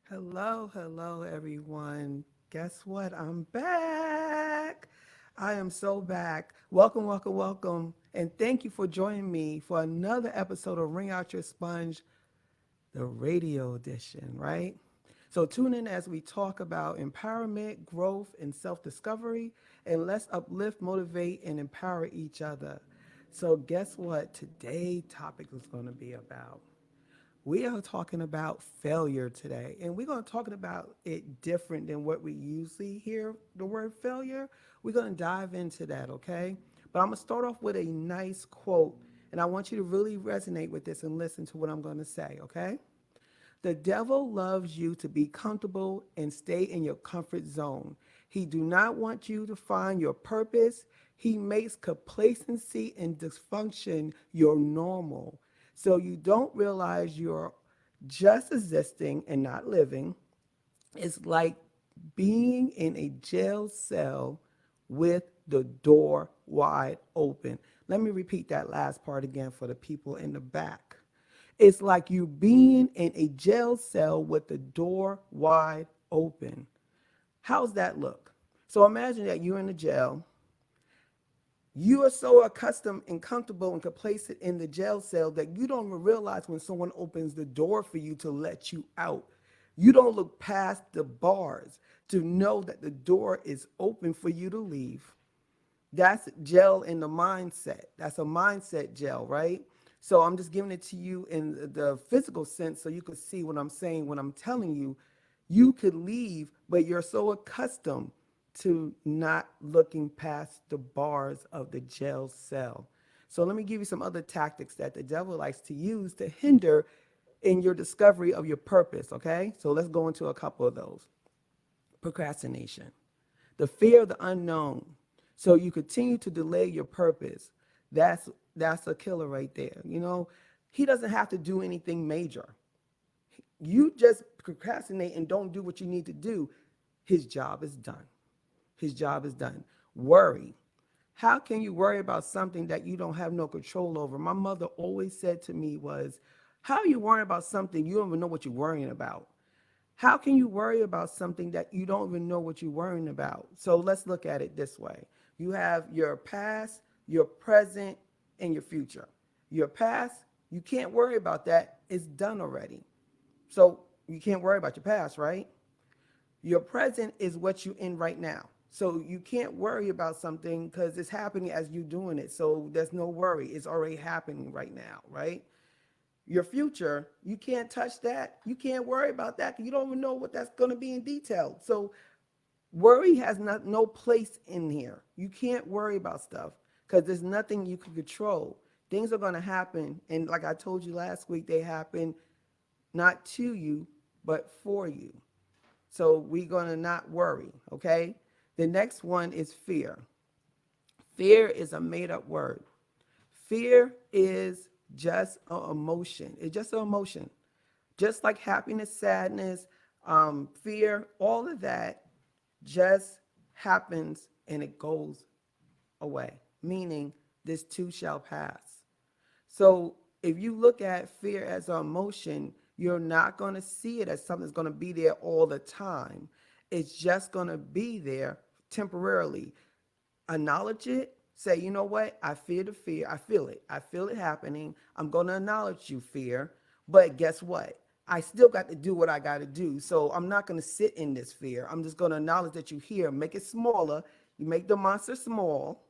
Hello, everyone. Guess what? I'm back. I am so back. Welcome. And thank you for joining me for another episode of Ring Out Your Sponge, the radio edition, right? So tune in as we talk about empowerment, growth, and self discovery, and let's uplift, motivate, and empower each other. So, guess what? Today's topic is going to be about we are talking about failure today, and we're going to talk about it different than what we usually hear the word failure. We're going to dive into that, okay? But I'm going to start off with a nice quote, and I want you to really resonate with this and listen to what I'm going to say, okay? The devil loves you to be comfortable and stay in your comfort zone. He do not want you to find your purpose. He makes complacency and dysfunction your normal. So you don't realize you're just existing and not living. It's like being in a jail cell with the door wide open. Let me repeat that last part again for the people in the back. It's like you being in a jail cell with the door wide open. How's that look? So imagine that you're in the jail. You are so accustomed and comfortable and complacent in the jail cell that you don't even realize when someone opens the door for you to let you out. You don't look past the bars to know that the door is open for you to leave. That's jail in the mindset. That's a mindset jail, right? So I'm just giving it to you in the physical sense so you can see what I'm saying when I'm telling you you could leave, but you're so accustomed to not looking past the bars of the jail cell. So let me give you some other tactics that the devil likes to use to hinder in your discovery of your purpose, okay? So let's go into a couple of those. Procrastination, the fear of the unknown. So you continue to delay your purpose. That's a killer right there. You know, he doesn't have to do anything major. You just procrastinate and don't do what you need to do. His job is done. His job is done. Worry. How can you worry about something that you don't have no control over? My mother always said to me was, how are you worrying about something you don't even know what you're worrying about? How can you worry about something that you don't even know what you're worrying about? So let's look at it this way. You have your past, your present, and your future. Your past, you can't worry about that. It's done already. So you can't worry about your past, right? Your present is what you're in right now. So you can't worry about something because it's happening as you're doing it. So there's no worry. It's already happening right now, right? Your future, you can't touch that. You can't worry about that. You don't even know what that's going to be in detail. So worry has no place in here. You can't worry about stuff because there's nothing you can control. Things are going to happen. And like I told you last week, they happen not to you, but for you. So we're going to not worry, okay? The next one is fear. Fear is a made up word. Fear is just an emotion. It's just an emotion. Just like happiness, sadness, fear, all of that just happens and it goes away, meaning this too shall pass. So if you look at fear as an emotion, you're not going to see it as something that's going to be there all the time. It's just going to be there temporarily. Acknowledge it. Say, you know what? I fear the fear. I feel it. I feel it happening. I'm going to acknowledge you, fear. But guess what? I still got to do what I got to do. So I'm not going to sit in this fear. I'm just going to acknowledge that you're here. Make it smaller. You make the monster small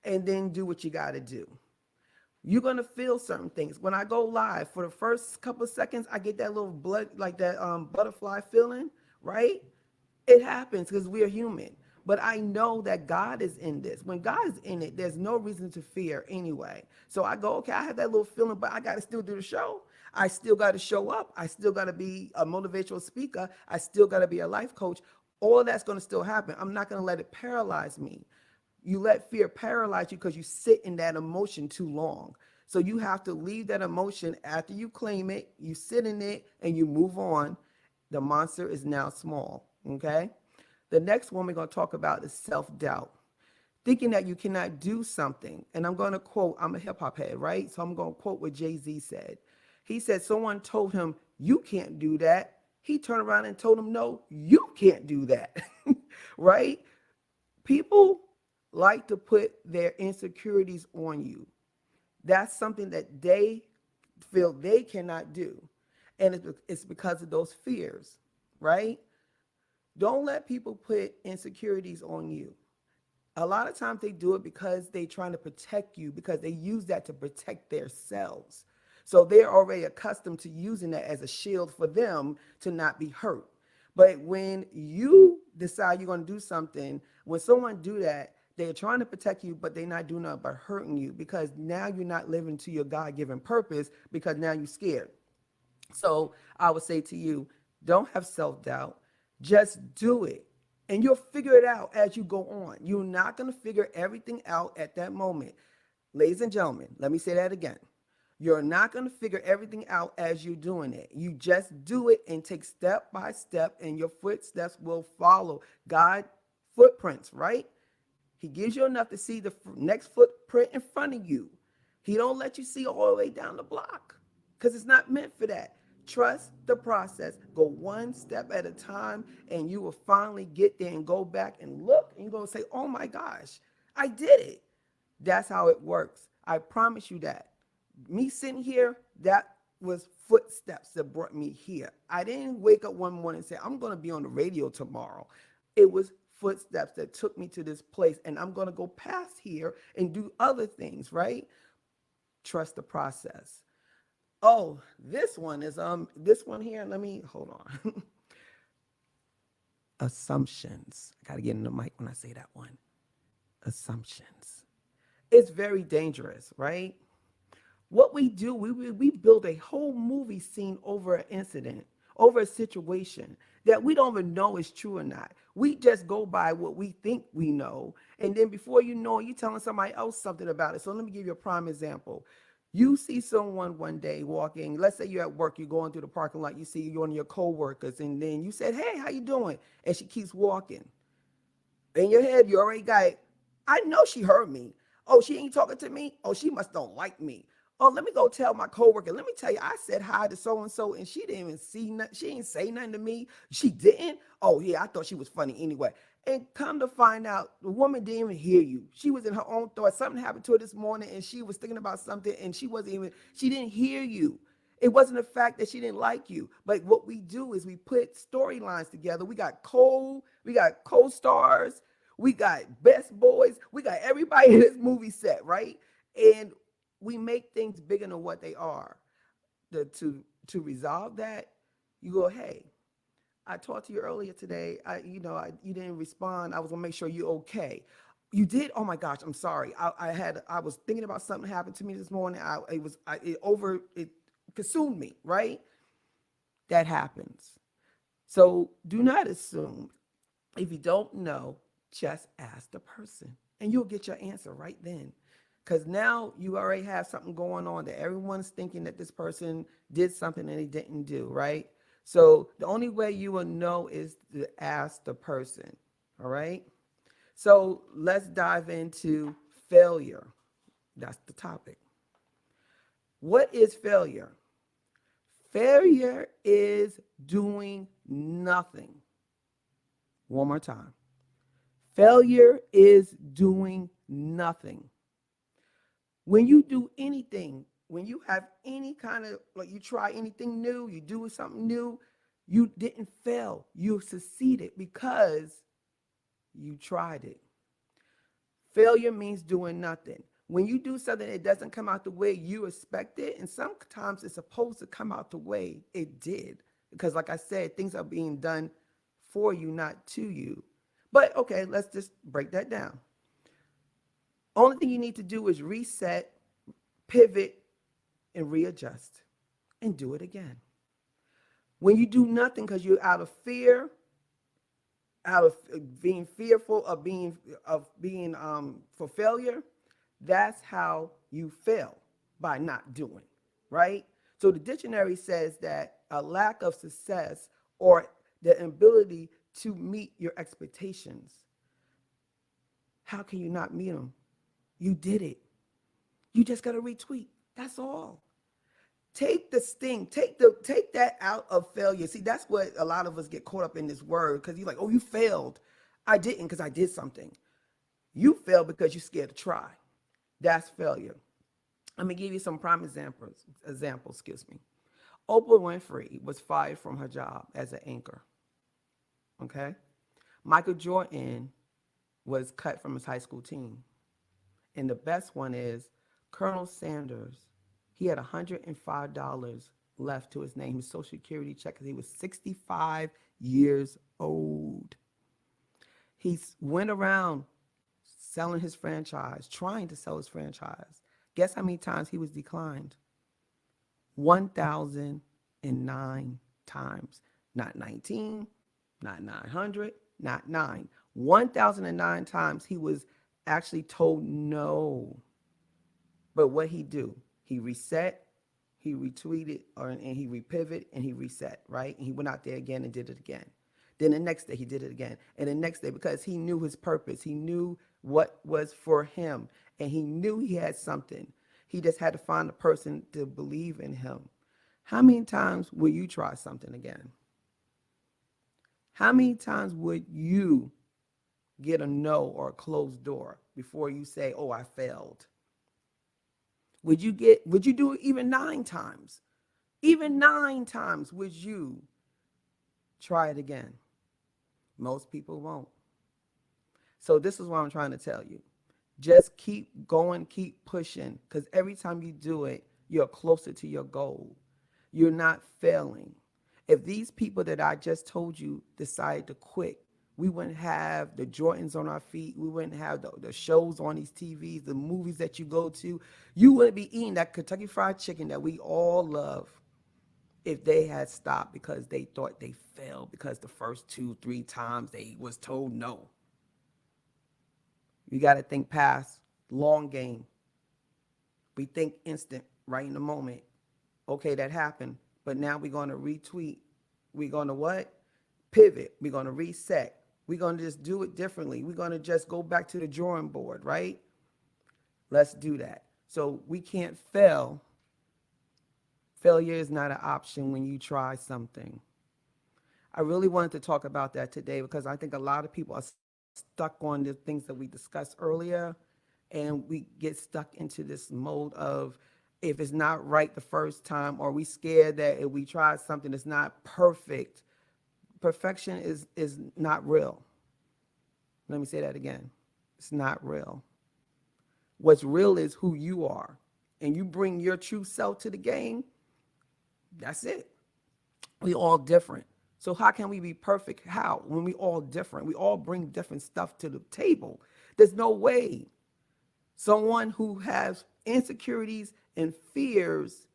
and then do what you got to do. You're going to feel certain things. When I go live, for the first couple of seconds, I get that little blood, like that butterfly feeling, right? It happens because we are human. But I know that God is in this. When God is in it, there's no reason to fear anyway. So I go, okay, I have that little feeling, but I got to still do the show. I still got to show up. I still got to be a motivational speaker. I still got to be a life coach. All of that's going to still happen. I'm not going to let it paralyze me. You let fear paralyze you because you sit in that emotion too long. So you have to leave that emotion after you claim it, you sit in it, and you move on. The monster is now small, okay? The next one we're going to talk about is self-doubt. Thinking that you cannot do something. And I'm going to quote, I'm a hip hop head, right? So I'm going to quote what Jay-Z said. He said, someone told him, you can't do that. He turned around and told him, no, you can't do that. Right? People like to put their insecurities on you. That's something that they feel they cannot do. And it's because of those fears, right? Don't let people put insecurities on you. A lot of times they do it because they're trying to protect you, because they use that to protect themselves. So they're already accustomed to using that as a shield for them to not be hurt. But when you decide you're going to do something, when someone do that, they're trying to protect you, but they're not doing nothing but hurting you, because now you're not living to your God-given purpose, because now you're scared. So I would say to you, don't have self-doubt. Just do it. And you'll figure it out as you go on. You're not going to figure everything out at that moment. Ladies and gentlemen, let me say that again. You're not going to figure everything out as you're doing it. You just do it and take step by step, and your footsteps will follow God footprints, right? He gives you enough to see the next footprint in front of you. He don't let you see all the way down the block, because it's not meant for that. Trust the process. Go one step at a time, and you will finally get there and go back and look, and you're going to say, oh my gosh, I did it. That's how it works. I promise you that. Me sitting here, that was footsteps that brought me here. I didn't wake up one morning and say, I'm going to be on the radio tomorrow. It was footsteps that took me to this place, and I'm going to go past here and do other things, right? Trust the process. Oh, this one here, let me hold on. Assumptions. I got to get in the mic when I say that one. Assumptions. It's very dangerous, right? What we do, we build a whole movie scene over an incident, over a situation that we don't even know is true or not. We just go by what we think we know. And then before you know it, you're telling somebody else something about it. So let me give you a prime example. You see someone one day walking, let's say you're at work, you're going through the parking lot, you see one of your coworkers, and then you said, hey, how you doing? And she keeps walking. In your head, you already got, I know she heard me. Oh, she ain't talking to me. Oh, she must don't like me. Oh, let me go tell my coworker. Let me tell you, I said hi to so and so, and she didn't even see nothing. She didn't say nothing to me. She didn't. Oh yeah, I thought she was funny anyway. And come to find out, the woman didn't even hear you. She was in her own thoughts. Something happened to her this morning, and she was thinking about something, and she didn't hear you. It wasn't the fact that she didn't like you, but what we do is we put storylines together. We got co-stars, we got best boys, we got everybody in this movie set, right? And we make things bigger than what they are. To resolve that, you go, hey, I talked to you earlier today. You didn't respond. I was gonna make sure you're okay. You did? Oh my gosh, I'm sorry. I was thinking about something happened to me this morning. It consumed me, right? That happens. So do not assume. If you don't know, just ask the person, and you'll get your answer right then. Because now you already have something going on that everyone's thinking that this person did something that they didn't do, right? So the only way you will know is to ask the person, all right? So let's dive into failure. That's the topic. What is failure? Failure is doing nothing. One more time. Failure is doing nothing. When you do anything, when you have any kind of, like you try anything new, you do something new, you didn't fail. You succeeded because you tried it. Failure means doing nothing. When you do something that doesn't come out the way you expect it, and sometimes it's supposed to come out the way it did. Because like I said, things are being done for you, not to you. But okay, let's just break that down. Only thing you need to do is reset, pivot, and readjust, and do it again. When you do nothing because you're out of fear, out of being fearful of being for failure, that's how you fail, by not doing, right? So the dictionary says that a lack of success or the ability to meet your expectations. How can you not meet them? You did it. You just got to retweet. That's all. Take the sting, take that out of failure. See, that's what a lot of us get caught up in this word because you're like, oh, you failed. I didn't because I did something. You failed because you're scared to try. That's failure. Let me give you some prime examples. Excuse me. Oprah Winfrey was fired from her job as an anchor. Okay. Michael Jordan was cut from his high school team. And the best one is Colonel Sanders. He had $105 left to his name, his Social Security check, because he was 65 years old. He went around selling his franchise, trying to sell his franchise. Guess how many times he was declined? 1,009 times. Not 19, not 900, not 9. 1,009 times he was actually told no. But what he do? He reset, he retweeted, and he repivot, and he reset, right? And he went out there again and did it again. Then the next day he did it again. And the next day, because he knew his purpose, he knew what was for him, and he knew he had something. He just had to find a person to believe in him. How many times will you try something again? How many times would you get a no or a closed door before you say, oh, I failed? Would you do it even 9 times? Even 9 times would you try it again? Most people won't. So this is what I'm trying to tell you. Just keep going, keep pushing, because every time you do it, you're closer to your goal. You're not failing. If these people that I just told you decide to quit, we wouldn't have the Jordans on our feet. We wouldn't have the shows on these TVs, the movies that you go to. You wouldn't be eating that Kentucky Fried Chicken that we all love if they had stopped because they thought they failed because the first 2-3 times they was told no. You got to think past long game. We think instant, right in the moment. Okay, that happened, but now we're going to retweet. We're going to what? Pivot. We're going to reset. We're going to just do it differently. We're going to just go back to the drawing board, right? Let's do that. So we can't fail. Failure is not an option when you try something. I really wanted to talk about that today because I think a lot of people are stuck on the things that we discussed earlier, and we get stuck into this mode of if it's not right the first time, or we scared that if we try something that's not perfect. Perfection is not real. Let me say that again. It's not real. What's real is who you are, and you bring your true self to the game. That's it. We all different. So how can we be perfect? How? When we all different. We all bring different stuff to the table. There's no way someone who has insecurities and fears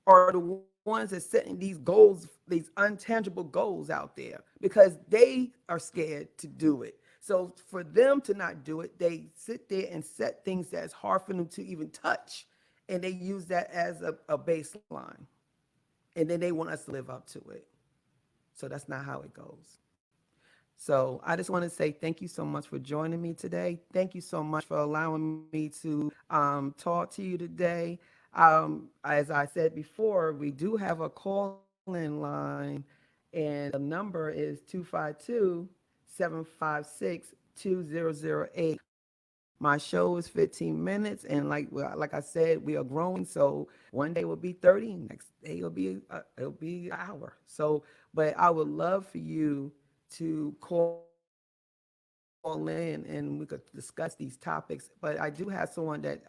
are the ones that setting these goals, these untangible goals out there, because they are scared to do it. So for them to not do it, they sit there and set things that's hard for them to even touch, and they use that as a baseline, and then they want us to live up to it. So that's not how it goes. So I just want to say thank you so much for joining me today. Thank you so much for allowing me to talk to you today. As I said before, we do have a call-in line, and the number is 252-756-2008. My show is 15 minutes, and like I said, we are growing. So one day will be 30, next day it'll be an hour. So, but I would love for you to call in and we could discuss these topics. But I do have someone that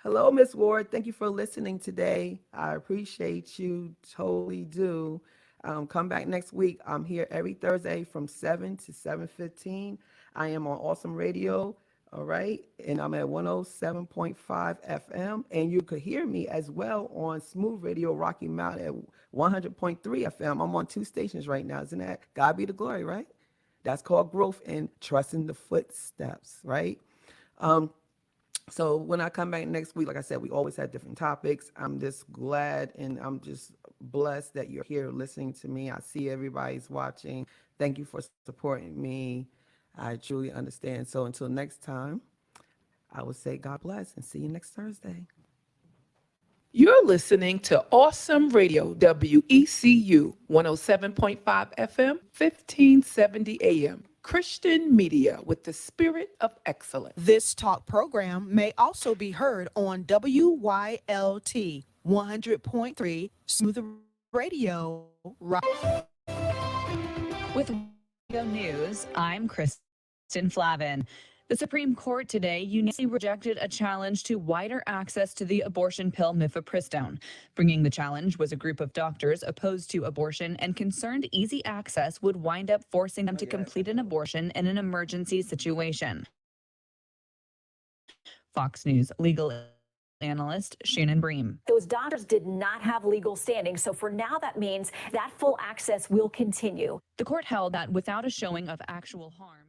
hello, Miss Ward. Thank you for listening today. I appreciate you, totally do. Come back next week. I'm here every Thursday from 7 to 7:15. I am on Awesome Radio. All right. And I'm at 107.5 FM. And you could hear me as well on Smooth Radio Rocky Mountain at 100.3 FM. I'm on 2 stations right now. Isn't that God be the glory, right? That's called growth and trusting the footsteps, right? Um, so when I come back next week, like I said, we always have different topics. I'm just glad and I'm just blessed that you're here listening to me. I see everybody's watching. Thank you for supporting me. I truly understand. So until next time, I would say God bless and see you next Thursday. You're listening to Awesome Radio, WECU 107.5 FM, 1570 AM. Christian media with the spirit of excellence. This talk program may also be heard on WYLT 100.3 Smooth Radio. With News, I'm Kristen Flavin. The Supreme Court today unanimously rejected a challenge to wider access to the abortion pill mifepristone. Bringing the challenge was a group of doctors opposed to abortion and concerned easy access would wind up forcing them to complete an abortion in an emergency situation. Fox News legal analyst Shannon Bream. Those doctors did not have legal standing, so for now that means that full access will continue. The court held that without a showing of actual harm,